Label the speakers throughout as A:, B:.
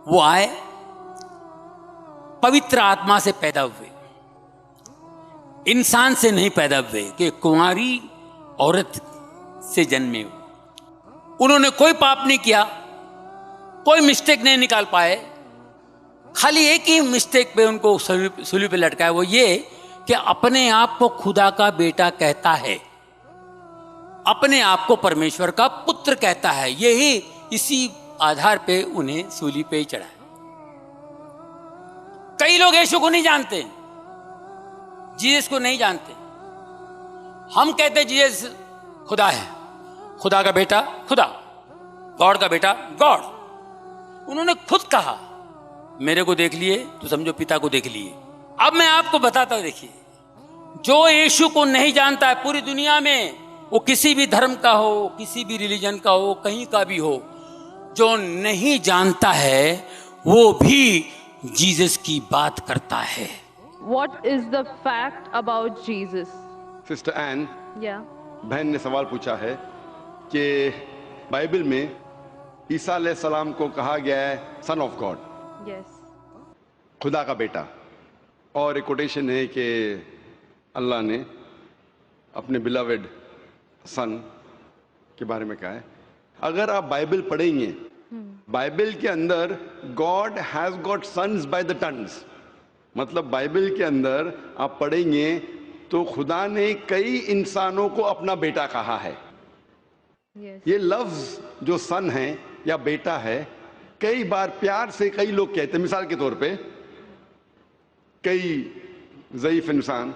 A: وہ آئے, پوتر آتما سے پیدا ہوئے, انسان سے نہیں پیدا ہوئے کہ کنواری عورت سے جنمے ہوئے. انہوں نے کوئی پاپ نہیں کیا, کوئی مسٹیک نہیں نکال پائے. خالی ایک ہی مسٹیک پہ ان کو صلیب پہ لٹکایا, وہ یہ کہ اپنے آپ کو خدا کا بیٹا کہتا ہے, اپنے آپ کو پرمیشور کا پتر کہتا ہے. یہی اسی آدھار پہ انہیں صلیب پہ ہی چڑھایا. کئی لوگ یسوع کو نہیں جانتے, جیسس کو نہیں جانتے. ہم کہتے جیسس خدا ہے, خدا کا بیٹا خدا, گاڈ کا بیٹا گاڈ. انہوں نے خود کہا میرے کو دیکھ لیے تو سمجھو پتا کو دیکھ لیے. اب میں آپ کو بتاتا ہوں, دیکھیے, جو یسوع کو نہیں جانتا ہے پوری دنیا میں, وہ کسی بھی دھرم کا ہو, کسی بھی ریلیجن کا ہو, کہیں کا بھی ہو, جو نہیں جانتا ہے وہ بھی جیسس کی بات کرتا ہے.
B: What is the fact about Jesus?
C: Sister Ann
B: Yeah.
C: بہن نے سوال پوچھا ہے کہ بائبل میں عیسیٰ علیہ السلام کو کہا گیا ہے سن آف گاڈ,
B: Yes.
C: خدا کا بیٹا. اور ایک کوٹیشن ہے کہ اللہ نے اپنے بلاوڈ سن کے بارے میں کہا ہے. اگر آپ بائبل پڑھیں گے, بائبل کے اندر God has got sons by the tons. مطلب بائبل کے اندر آپ پڑھیں گے تو خدا نے کئی انسانوں کو اپنا بیٹا کہا ہے.
B: Yes.
C: یہ لفظ جو سن ہے یا بیٹا ہے, کئی بار پیار سے کئی لوگ کہتے ہیں. مثال کے طور پہ کئی ضعیف انسان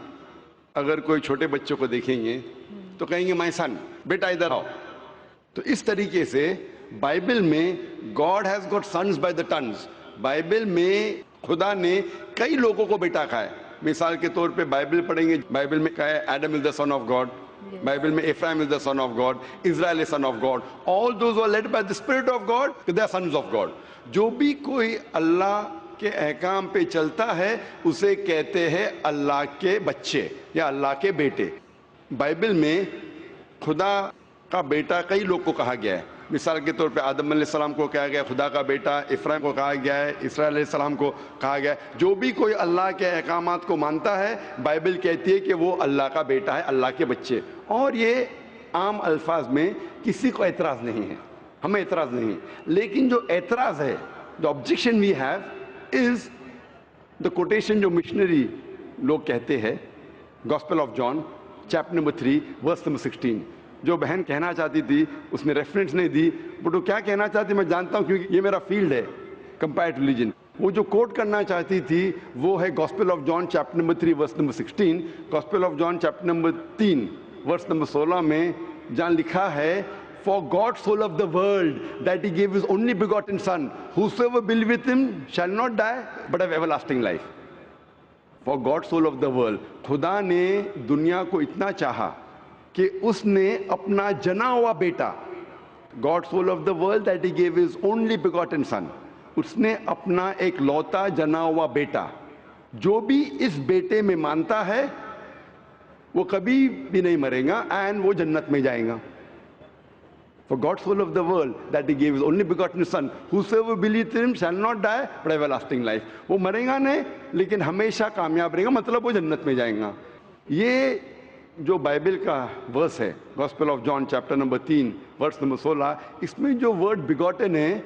C: اگر کوئی چھوٹے بچوں کو دیکھیں گے تو کہیں گے مائی سن, بیٹا ادھر آؤ. تو اس طریقے سے بائبل میں God has got sons by the tons. Bible میں خدا نے کئی لوگوں کو بیٹا کہا ہے. مثال کے طور پہ بائبل پڑھیں گے, بائبل میں کہا ہے Adam is the son of God, Bible میں Ephraim is the son of God, Israel is son of God. All those who are led by the spirit of God, they are sons of God. جو بھی کوئی اللہ کے احکام پہ چلتا ہے اسے کہتے ہیں اللہ کے بچے یا اللہ کے بیٹے. بائبل میں خدا کا بیٹا کئی لوگ کو کہا گیا ہے. مثال کے طور پہ آدم علیہ السلام کو کہا گیا خدا کا بیٹا, افرایم کو کہا گیا ہے, اسرائیل علیہ السلام کو کہا گیا ہے. جو بھی کوئی اللہ کے احکامات کو مانتا ہے بائبل کہتی ہے کہ وہ اللہ کا بیٹا ہے, اللہ کے بچے. اور یہ عام الفاظ میں کسی کو اعتراض نہیں ہے, ہمیں اعتراض نہیں. لیکن جو اعتراض ہے, the objection we have is the quotation جو مشنری لوگ کہتے ہیں, gospel of John chapter number 3 verse number 16. جو بہن کہنا چاہتی تھی اس نے ریفرنس نہیں دی, بٹ وہ کیا کہنا چاہتی میں جانتا ہوں کیونکہ یہ میرا فیلڈ ہے, کمپیئرڈ ریلیجن. وہ جو کوٹ کرنا چاہتی تھی وہ ہے gospel of John chapter number 3 verse number 16. Gospel of John chapter number 3 verse number 16 میں جہاں لکھا ہے For God so loved the world that he gave his only begotten son, whosoever believeth him shall not die but have everlasting life. For God so loved the world. خدا نے دنیا کو اتنا چاہا کہ اس نے اپنا جنا ہوا بیٹا, God so loved the world that he gave his only begotten son, اس نے اپنا ایک لوتا جنا ہوا بیٹا, جو بھی اس بیٹے میں مانتا ہے وہ کبھی بھی نہیں مرے گا اینڈ وہ جنت میں جائے گا. For God so loved the world that he gave his only begotten son, whosoever believeth in him shall not die but have everlasting life. وہ مرے گا نہیں لیکن ہمیشہ کامیاب رہے گا, مطلب وہ جنت میں جائیں گا. یہ جو بائبل کا ورس ہے gospel of John chapter number 3 verse number 16, اس میں جو ورڈ begotten ہے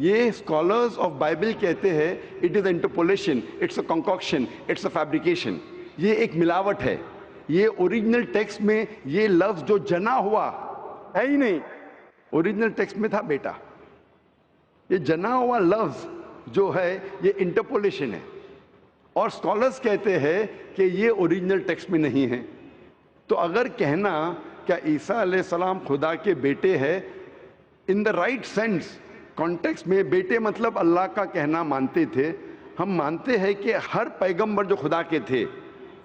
C: یہ اسکالرز آف بائبل کہتے ہیں it is interpolation, it's a concoction, it's a fabrication. یہ ایک ملاوٹ ہے. یہ اوریجنل ٹیکسٹ میں یہ لفظ جو جنا ہوا ہے ہی نہیں, اوریجنل ٹیکسٹ میں تھا بیٹا. یہ جنا ہوا لفظ جو ہے یہ انٹرپولیشن ہے, اور اسکالرز کہتے ہیں کہ یہ اوریجنل ٹیکسٹ میں نہیں ہے. تو اگر کہنا کیا عیسیٰ علیہ السلام خدا کے بیٹے ہیں ان دا رائٹ سینس کانٹیکسٹ میں, بیٹے مطلب اللہ کا کہنا مانتے تھے. ہم مانتے ہیں کہ ہر پیغمبر جو خدا کے تھے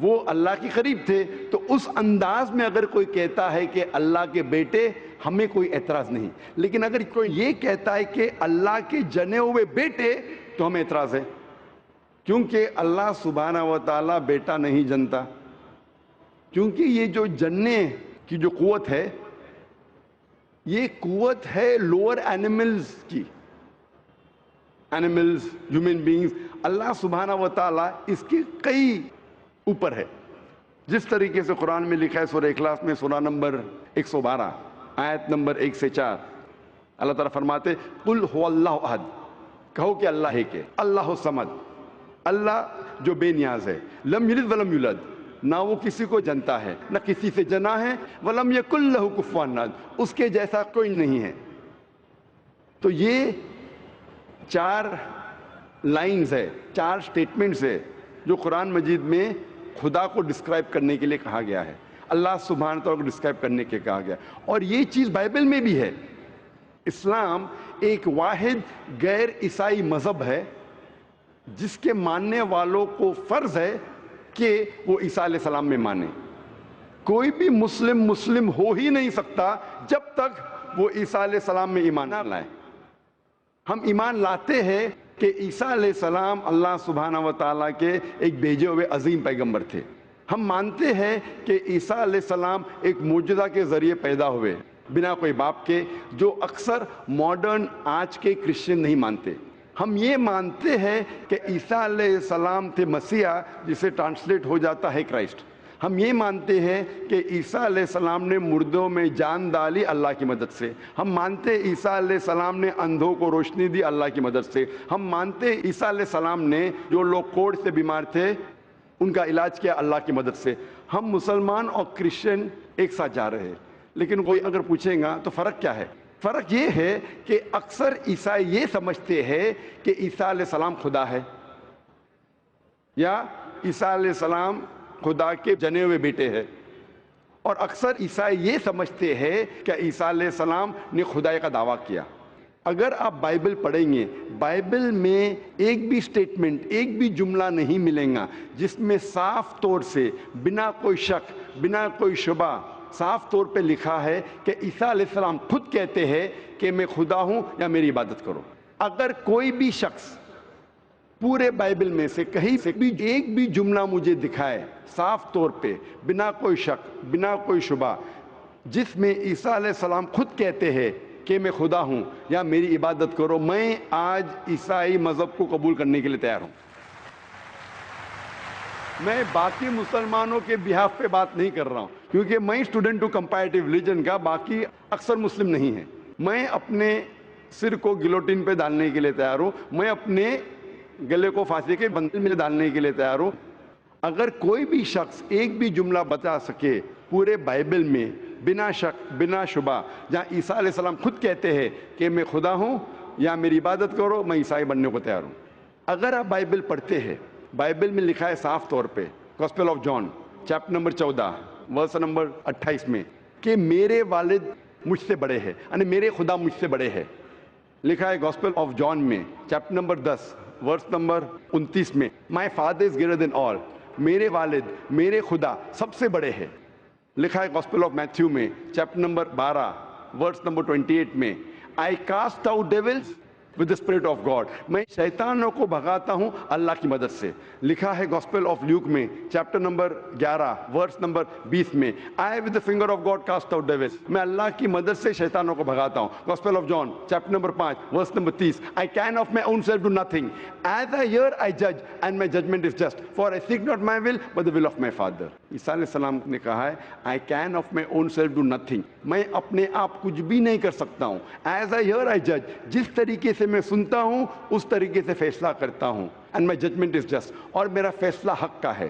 C: وہ اللہ کے قریب تھے, تو اس انداز میں اگر کوئی کہتا ہے کہ اللہ کے بیٹے, ہمیں کوئی اعتراض نہیں. لیکن اگر کوئی یہ کہتا ہے کہ اللہ کے جنے ہوئے بیٹے, تو ہمیں اعتراض ہے, کیونکہ اللہ سبحانہ و تعالیٰ بیٹا نہیں جنتا. کیونکہ یہ جو جننے کی جو قوت ہے یہ قوت ہے لوور اینیملز کی. animals, human beings, اللہ سبحانہ و تعالیٰ اس کے کئی اوپر ہے. جس طریقے سے قرآن میں لکھا ہے سورہ اخلاص میں سورہ نمبر 112 آیت نمبر 1 سے 4 اللہ تعالیٰ فرماتے قل هو اللہ احد، کہو کہ اللہ ایک ہے، اللہ الصمد، اللہ جو بے نیاز ہے، لم یلد ولم یولد، نہ وہ کسی کو جنتا ہے نہ کسی سے جنا ہے، ولم یکن لہ کفوا احد، اس کے جیسا کوئی نہیں ہے. تو یہ 4 لائنز ہے، 4 سٹیٹمنٹس ہے جو قرآن مجید میں خدا کو ڈسکرائب کرنے کے لیے کہا گیا ہے، اللہ سبحانہ تعالیٰ کو ڈسکرائب کرنے کے کہا گیا. اور یہ چیز بائبل میں بھی ہے. اسلام ایک واحد غیر عیسائی مذہب ہے جس کے ماننے والوں کو فرض ہے کہ وہ عیسیٰ علیہ السلام میں مانے. کوئی بھی مسلم ہو ہی نہیں سکتا جب تک وہ عیسیٰ علیہ السلام میں ایمان نہ لائے. ہم ایمان لاتے ہیں کہ عیسیٰ علیہ السلام اللہ سبحانہ و تعالیٰ کے ایک بھیجے ہوئے عظیم پیغمبر تھے. ہم مانتے ہیں کہ عیسیٰ علیہ السلام ایک معجزہ کے ذریعے پیدا ہوئے بنا کوئی باپ کے، جو اکثر ماڈرن آج کے کرسچن نہیں مانتے. ہم یہ مانتے ہیں کہ عیسیٰ علیہ السلام تھے مسیح، جسے ٹرانسلیٹ ہو جاتا ہے کرائسٹ. ہم یہ مانتے ہیں کہ عیسیٰ علیہ السلام نے مردوں میں جان ڈالی اللہ کی مدد سے. ہم مانتے ہیں عیسیٰ علیہ السلام نے اندھوں کو روشنی دی اللہ کی مدد سے. ہم مانتے ہیں عیسیٰ علیہ السلام نے جو لوگ کوڑ سے بیمار تھے ان کا علاج کیا اللہ کی مدد سے. ہم مسلمان اور کرسچن ایک ساتھ جا رہے ہیں. لیکن کوئی اگر پوچھیں گا تو فرق کیا ہے؟ فرق یہ ہے کہ اکثر عیسائی یہ سمجھتے ہیں کہ عیسیٰ علیہ السلام خدا ہے، یا عیسیٰ علیہ السلام خدا کے جنے ہوئے بیٹے ہیں. اور اکثر عیسائی یہ سمجھتے ہیں کہ عیسیٰ علیہ السلام نے خدائی کا دعویٰ کیا. اگر آپ بائبل پڑھیں گے، بائبل میں ایک بھی سٹیٹمنٹ، ایک بھی جملہ نہیں ملے گا جس میں صاف طور سے بنا کوئی شک، بنا کوئی شبہ صاف طور پہ لکھا ہے کہ عیسیٰ علیہ السلام خود کہتے ہیں کہ میں خدا ہوں یا میری عبادت کرو. اگر کوئی بھی شخص پورے بائبل میں سے کہیں سے بھی ایک بھی جملہ مجھے دکھائے صاف طور پہ بنا کوئی شک، بنا کوئی شبہ، جس میں عیسیٰ علیہ السلام خود کہتے ہیں کہ میں خدا ہوں یا میری عبادت کرو، میں آج عیسائی مذہب کو قبول کرنے کے لیے تیار ہوں. میں باقی مسلمانوں کے بہاف پہ بات نہیں کر رہا ہوں، کیونکہ میں اسٹوڈنٹ ہوں کمپیریٹیو ریلیجن کا، باقی اکثر مسلم نہیں ہیں. میں اپنے سر کو گلوٹین پہ ڈالنے کے لیے تیار ہوں، میں اپنے گلے کو پھانسی کے بندل میں ڈالنے کے لیے تیار ہوں. اگر کوئی بھی شخص ایک بھی جملہ بتا سکے پورے بائبل میں بنا شک، بنا شبہ، جہاں عیسیٰ علیہ السلام خود کہتے ہیں کہ میں خدا ہوں یا میری عبادت کرو، میں عیسائی بننے کو تیار ہوں. اگر آپ بائبل پڑھتے ہیں، بائبل میں لکھا ہے صاف طور پہ gospel of John chapter number 14 verse number 28 میں کہ میرے والد مجھ سے بڑے ہیں، یعنی میرے خدا مجھ سے بڑے ہیں. لکھا ہے گاسپل آف جان میں چیپٹر نمبر 10 ورس نمبر 29 میں my father is greater than آل، میرے والد، میرے خدا سب سے بڑے ہیں. لکھا ہے گاسپل آف میتھیو میں چیپٹر نمبر 12 ورس نمبر 28 میں I cast out devils with the spirit of God، میں شیطانوں کو بھگاتا ہوں اللہ کی مدد سے. لکھا ہے گاسپل آف لیوک میں چیپٹر نمبر 11 ورس نمبر 20 میں I with the finger of God cast out devils، میں اللہ کی مدد سے شیطانوں کو بھگاتا ہوں. Gospel of John chapter number 5 verse number 30 I can of my own self do nothing، as I hear I judge and my judgment is just، for I seek not my will but the will of my Father. عیسیٰ علیہ السلام نے کہا ہے I can of my own self do nothing، میں اپنے آپ کچھ بھی نہیں کر سکتا ہوں. as I hear I judge، جس طریقے سے میں سنتا ہوں اس طریقے سے فیصلہ کرتا ہوں. and my judgment is just، اور میرا فیصلہ حق کا ہے.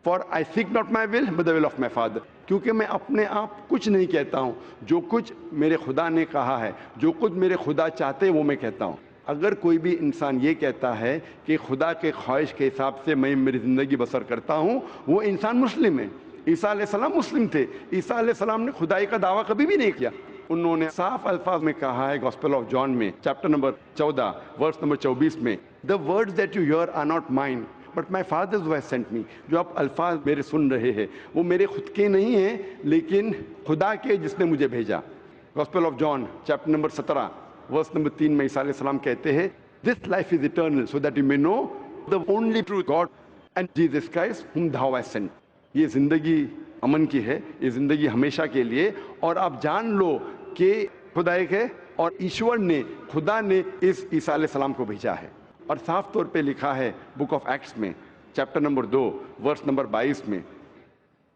C: for I seek not my will but the will of my Father، کیونکہ میں اپنے آپ کچھ نہیں کہتا ہوں، جو کچھ میرے خدا نے کہا ہے، جو کچھ میرے خدا چاہتے ہیں وہ میں کہتا ہوں. اگر کوئی بھی انسان یہ کہتا ہے کہ خدا کے خواہش کے حساب سے میں میری زندگی بسر کرتا ہوں، وہ انسان مسلم ہے. عیسیٰ علیہ السلام مسلم تھے. عیسیٰ علیہ السلام نے خدائی کا دعویٰ کبھی بھی نہیں کیا. انہوں نے صاف الفاظ میں کہا ہے گاسپل آف جان میں چیپٹر نمبر 14 ورس نمبر 24 میں the words that you hear are not mine but my Father who has sent me، جو آپ الفاظ میرے سن رہے ہیں وہ میرے خود کے نہیں ہیں لیکن خدا کے جس نے مجھے بھیجا. Gospel of John chapter number 17 verse number 3 میں عیسیٰ علیہ السلام کہتے ہیں this life is eternal so that you may know the only true God and Jesus Christ whom thou hast sent. یہ زندگی امن کی ہے، یہ زندگی ہمیشہ کے لیے، اور آپ جان لو کہ خدا ایک ہے اور ایشور نے خدا نے اس عیسیٰ علیہ السلام کو بھیجا ہے. اور صاف طور پہ لکھا ہے بک آف ایکٹس میں چیپٹر نمبر 2 ورس نمبر 22 میں,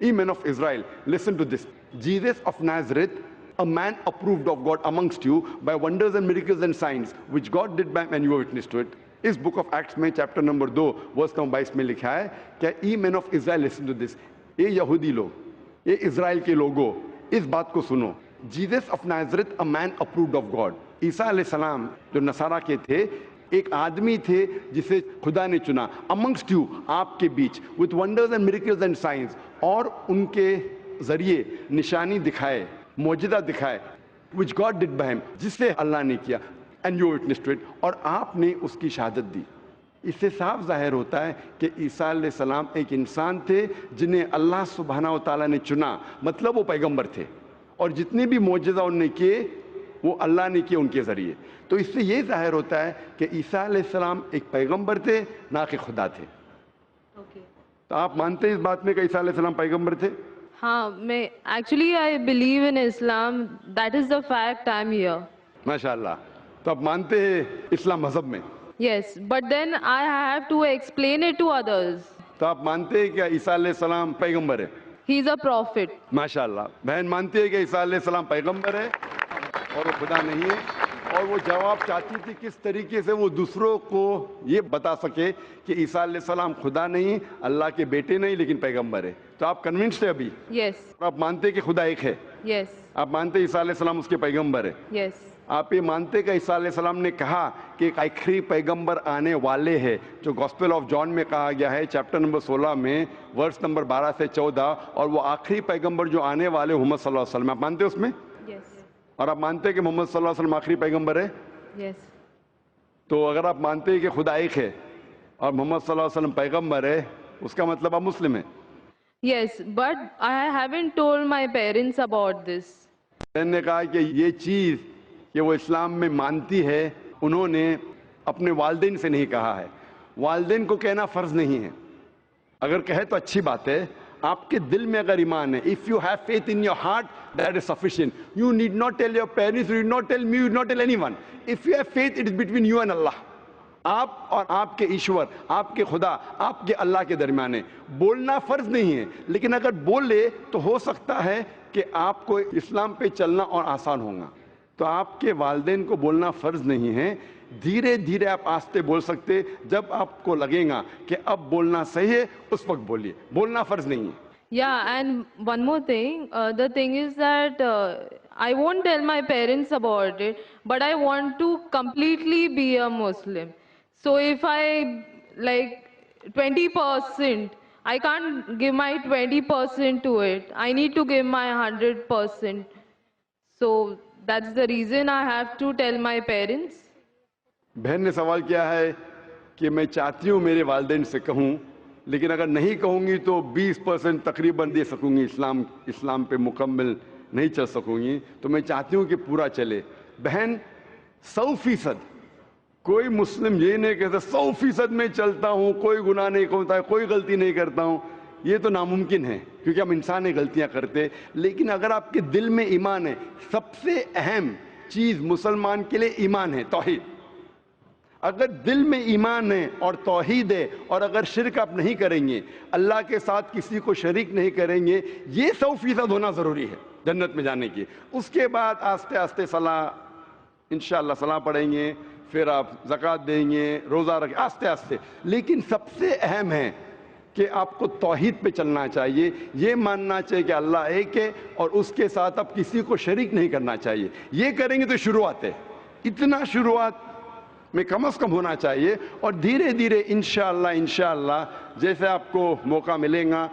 C: Ye men of Israel, listen to this. Jesus of Nazareth, a man approved of God amongst you by wonders and miracles and signs, which God did by him and you were witness to it. اس book of Acts میں chapter number 2 verse number 22 میں لکھا ہے کہ ای مین of Israel listen to this, اے یہودی لوگ, اے اسرائیل کے لوگوں, اس بات کو سنو. Jesus of Nazareth a man approved of God. عیسیٰ علیہ السلام جو نصارہ کے تھے ایک آدمی تھے جسے خدا نے چنا, amongst you, آپ کے بیچ, with wonders and miracles and signs, اور ان کے ذریعے نشانی دکھائے, معجزہ دکھائے, which God did by him, جس سے اللہ نے کیا, and you witnessed to it, اور آپ نے اس کی شہادت دی. اس سے صاف ظاہر ہوتا ہے کہ عیسیٰ علیہ السلام ایک انسان تھے جنہیں اللہ سبحانہ و تعالیٰ نے چنا, مطلب وہ پیغمبر تھے, اور جتنے بھی معجزہ انہوں نے کیے وہ اللہ نے کیے ان کے ذریعے. تو اس سے یہ ظاہر ہوتا ہے کہ عیسیٰ علیہ السلام ایک پیغمبر تھے, نہ کہ خدا تھے. تو آپ مانتے ہیں اس بات میں کہ عیسیٰ علیہ السلام پیغمبر تھے؟
B: ہاں, میں actually I believe in Islam, that is the fact I am here.
C: ماشاء اللہ. تو آپ مانتے ہیں اسلام مذہب میں؟
B: Yes, but then I have to explain it to others.
C: تو آپ مانتے ہیں کہ عیسیٰ علیہ السلام پیغمبر ہے؟
B: ہی از اے پروفٹ.
C: ماشاء اللہ. بہن مانتی ہے کہ عیسیٰ علیہ السلام پیغمبر ہے اور وہ خدا نہیں ہے, اور وہ جواب چاہتی تھی کس طریقے سے وہ دوسروں کو یہ بتا سکے کہ عیسیٰ علیہ السلام خدا نہیں, اللہ کے بیٹے نہیں, لیکن پیغمبر ہے. تو آپ کنونسڈ ہے ابھی؟
B: یس.
C: آپ مانتے کہ خدا ایک ہے؟
B: یس.
C: آپ مانتے عیسیٰ علیہ السلام اس کے پیغمبر ہے؟
B: یس.
C: آپ یہ مانتے کہ عیسیٰ علیہ السلام نے کہا کہ ایک آخری پیغمبر آنے والے ہیں, جو گاسپل آف جان میں کہا گیا ہے چیپٹر نمبر 16 میں ورس نمبر 12 سے 14, اور وہ آخری پیغمبر جو آنے والے محمد صلی اللہ علیہ وسلم, آپ مانتے اس میں؟
B: یس.
C: اور آپ مانتے کہ محمد صلی اللہ علیہ وسلم آخری پیغمبر ہے؟
B: یس.
C: تو اگر آپ مانتے ہیں کہ خدا ایک ہے اور محمد صلی اللہ علیہ وسلم پیغمبر ہے, اس کا مطلب آپ مسلم ہیں.
B: Yes, but I haven't told my parents about this.
C: میں نے کہا کہ یہ چیز کہ وہ اسلام میں مانتی ہے, انہوں نے اپنے والدین سے نہیں کہا ہے. والدین کو کہنا فرض نہیں ہے, اگر کہے تو اچھی بات ہے. آپ کے دل میں اگر ایمان ہے, if you have faith in your heart, that is sufficient. You need not tell your parents, you need not tell me, you need not tell anyone. If you have faith, it is between you and Allah. آپ اور آپ کے ایشور, آپ کے خدا, آپ کے اللہ کے درمیان ہے. بولنا فرض نہیں ہے, لیکن اگر بولے تو ہو سکتا ہے کہ آپ کو اسلام پہ چلنا اور آسان ہوگا. تو آپ کے والدین کو بولنا فرض نہیں ہے, دھیرے دھیرے آپ آستے بول سکتے. جب آپ کو لگے گا کہ اب بولنا صحیح ہے, اس وقت بولیے, بولنا فرض نہیں ہے.
B: Yeah, and one more thing. The thing is that I won't tell my parents about it, but I want to completely be a Muslim. So if I like 20%, I can't give my 20% to it. I need to give my 100%. So that's the reason I have to tell my parents.
C: بہن نے سوال کیا ہے کہ میں چاہتی ہوں میرے والدین سے کہوں, لیکن اگر نہیں کہوں گی تو 20% تقریباً دے سکوں گی, اسلام پہ مکمل نہیں چل سکوں گی. تو میں چاہتی ہوں کہ پورا چلے. بہن 100%, کوئی مسلم یہ نہیں کہتا 100% میں چلتا ہوں, کوئی گناہ نہیں کرتا, کوئی غلطی نہیں کرتا ہوں. یہ تو ناممکن ہے, کیونکہ ہم انسان غلطیاں کرتے. لیکن اگر آپ کے دل میں ایمان ہے, سب سے اہم چیز مسلمان کے لیے ایمان ہے, توحید. اگر دل میں ایمان ہے اور توحید ہے, اور اگر شرک آپ نہیں کریں گے, اللہ کے ساتھ کسی کو شریک نہیں کریں گے, یہ 100% ہونا ضروری ہے جنت میں جانے کی. اس کے بعد آستے آستے صلاح, انشاءاللہ صلاح پڑھیں گے, پھر آپ زکوٰۃ دیں گے, روزہ رکھیں, آستے آستے. لیکن سب سے اہم ہے کہ آپ کو توحید پہ چلنا چاہیے, یہ ماننا چاہیے کہ اللہ ایک ہے, اور اس کے ساتھ آپ کسی کو شریک نہیں کرنا چاہیے. یہ کریں گے تو شروعات ہے, اتنا شروعات میں کم از کم ہونا چاہیے. اور دھیرے دھیرے انشاءاللہ جیسے آپ کو موقع ملے گا,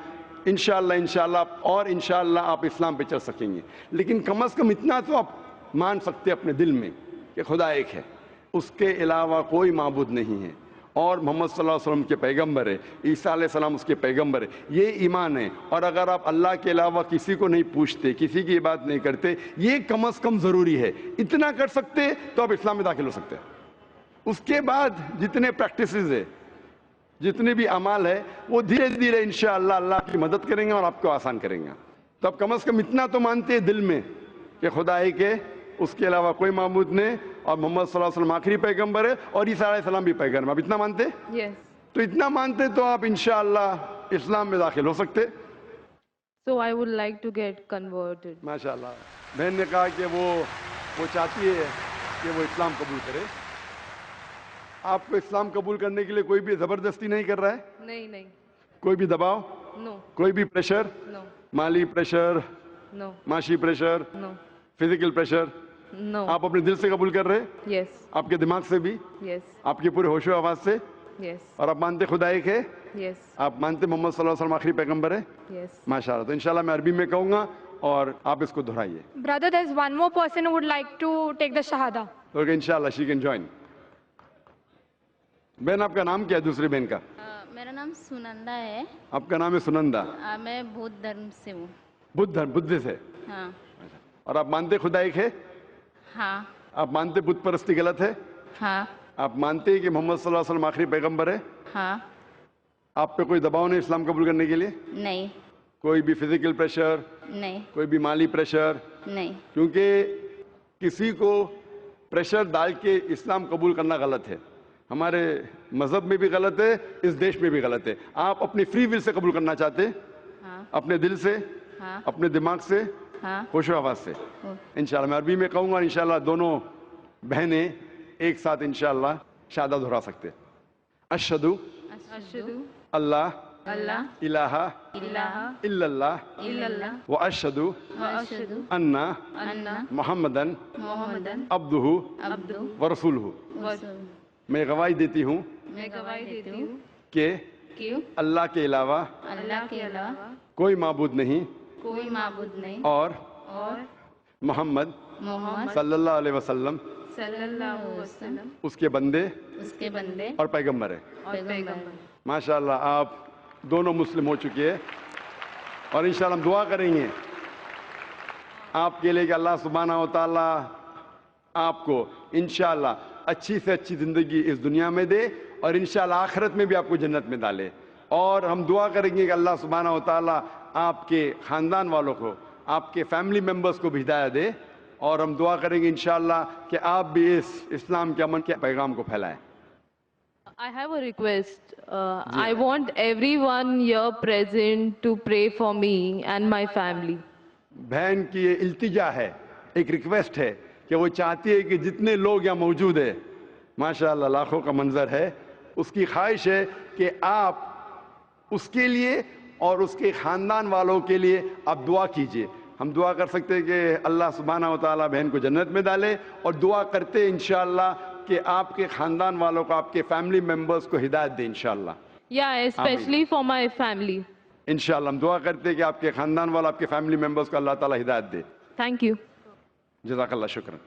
C: انشاءاللہ اور انشاءاللہ آپ اسلام پہ چل سکیں گے. لیکن کم از کم اتنا تو آپ مان سکتے اپنے دل میں کہ خدا ایک ہے, اس کے علاوہ کوئی معبود نہیں ہے, اور محمد صلی اللہ علیہ وسلم کے پیغمبر ہے, عیسیٰ علیہ السلام اس کے پیغمبر ہے. یہ ایمان ہے. اور اگر آپ اللہ کے علاوہ کسی کو نہیں پوچھتے, کسی کی بات نہیں کرتے, یہ کم از کم ضروری ہے. اتنا کر سکتے تو آپ اسلام میں داخل ہو سکتے ہیں. اس کے بعد جتنے پریکٹسز ہے, جتنے بھی اعمال ہے, وہ دھیرے دھیرے انشاءاللہ اللہ کی مدد کریں گے اور آپ کو آسان کریں گے. تو آپ کم از کم اتنا تو مانتے ہیں دل میں کہ خدا ایک ہے, اس کے علاوہ کوئی معبود نہیں اور محمد صلی اللہ علیہ وسلم آخری پیغمبر ہے اور عیسیٰ علیہ السلام بھی پیغمبر. آپ اتنا مانتے؟
B: Yes.
C: تو اتنا مانتے تو آپ انشاءاللہ اسلام میں داخل ہو سکتے.
B: So I would like to get converted.
C: ماشاءاللہ. بہن نے کہا کہ وہ چاہتی ہے کہ وہ اسلام قبول کرے. آپ کو اسلام قبول کرنے کے لیے کوئی بھی زبردستی نہیں کر رہا ہے؟
B: نہیں.
C: کوئی بھی دباؤ؟
B: No.
C: کوئی بھی پریشر؟
B: No.
C: مالی پریشر،
B: No.
C: معاشی pressure,
B: No.
C: Physical pressure?
B: No.
C: آپ اپنے دل سے قبول کر رہے؟
B: Yes.
C: آپ کے دماغ سے بھی؟
B: Yes.
C: آپ کے پورے ہوش و آواز سے؟
B: Yes.
C: اور آپ مانتے خدا ایک ہے؟
B: Yes.
C: آپ مانتے محمد صلی اللہ علیہ وسلم آخری پیغمبر ہے؟
B: Yes.
C: ماشاءاللہ. تو انشاءاللہ میں عربی میں کہوں گا اور آپ اس کو دہرائیے.
D: Brother, there's one more person who would like to take the Shahada.
C: Okay انشاءاللہ شی کین جوائن. بہن آپ کا نام کیا ہے دوسری بہن کا؟
E: میرا نام سنندا ہے.
C: آپ کا نام ہے سنندا.
E: میں بودھ دھرم سے ہوں.
C: بدھ دھرم، بدھ سے.
E: ہاں.
C: اور آپ مانتے خدا ایک ہے؟
E: ہاں.
C: آپ مانتے بت پرستی غلط ہے؟
E: ہاں.
C: آپ مانتے کہ محمد صلی اللہ علیہ وسلم آخری پیغمبر ہے؟
E: ہاں.
C: آپ پہ کوئی دباؤ نہیں اسلام قبول کرنے کے لیے؟
E: نہیں.
C: کوئی بھی فزیکل پریشر،
E: نہیں.
C: کوئی بھی مالی پریشر؟
E: نہیں.
C: کیونکہ کسی کو پریشر ڈال کے اسلام قبول کرنا غلط ہے. ہمارے مذہب میں بھی غلط ہے، اس دیش میں بھی غلط ہے. آپ اپنی فری ول سے قبول کرنا چاہتے؟
E: ہاں.
C: اپنے دل سے،
E: ہاں.
C: اپنے دماغ سے،
E: ہاں.
C: ہوش و آواز سے. انشاءاللہ میں عربی میں کہوں گا، انشاءاللہ دونوں بہنیں ایک ساتھ انشاءاللہ شہادہ دہرا سکتے. اشہدو
B: Ashhadu
C: اللہ
B: Allah
C: الہ
B: ilaha
C: الا اللہ
B: illallah
C: واشہدو
B: wa ashhadu
C: ان
B: anna
C: محمدن
B: Muhammadan
C: عبدہ
B: abduhu
C: ورسولہ.
B: wa
C: میں گواہی دیتی ہوں
B: میں گواہی دیتی ہوں
C: کہ
E: کہ
C: اللہ کے علاوہ
E: اللہ کے علاوہ
C: کوئی معبود نہیں
E: کوئی معبود نہیں
C: اور
B: اور
C: محمد
E: محمد
C: صلی اللہ علیہ وسلم
B: صلی اللہ علیہ وسلم
C: اس کے بندے
E: اس کے بندے
C: اور پیغمبر ہے.
B: اور پیغمبر.
C: ماشاءاللہ آپ دونوں مسلم ہو چکے ہیں اور انشاءاللہ ہم دعا کریں گے آپ کے لیے کہ اللہ سبحانہ و تعالیٰ آپ کو انشاءاللہ اچھی سے اچھی زندگی اس دنیا میں دے اور انشاءاللہ آخرت میں بھی آپ کو جنت میں ڈالے. اور ہم دعا کریں گے کہ اللہ سبحانہ و تعالیٰ آپ کے خاندان والوں کو، آپ کے فیملی ممبرز کو بھی ہدایت دے. اور ہم دعا کریں گے انشاءاللہ کہ آپ بھی اس اسلام کے امن کے پیغام کو پھیلائیں.
B: I have a request. I want everyone here present to pray for me and my family.
C: بہن کی یہ التجا ہے، ایک ریکویسٹ ہے کہ وہ چاہتی ہے کہ جتنے لوگ یہاں موجود ہیں، ماشاءاللہ لاکھوں کا منظر ہے، اس کی خواہش ہے کہ آپ اس کے لیے اور اس کے خاندان والوں کے لیے آپ دعا کیجئے. ہم دعا کر سکتے ہیں کہ اللہ سبحانہ و تعالیٰ بہن کو جنت میں ڈالے اور دعا کرتے انشاءاللہ کہ آپ کے خاندان والوں کو، آپ کے فیملی ممبرز کو ہدایت دے انشاءاللہ.
B: Yeah, especially for my family.
C: انشاءاللہ ہم دعا کرتے ہیں کہ آپ کے خاندان والوں، آپ کے فیملی ممبرز کو اللہ تعالیٰ ہدایت دے.
B: Thank you.
C: جزاک اللہ، شکرا.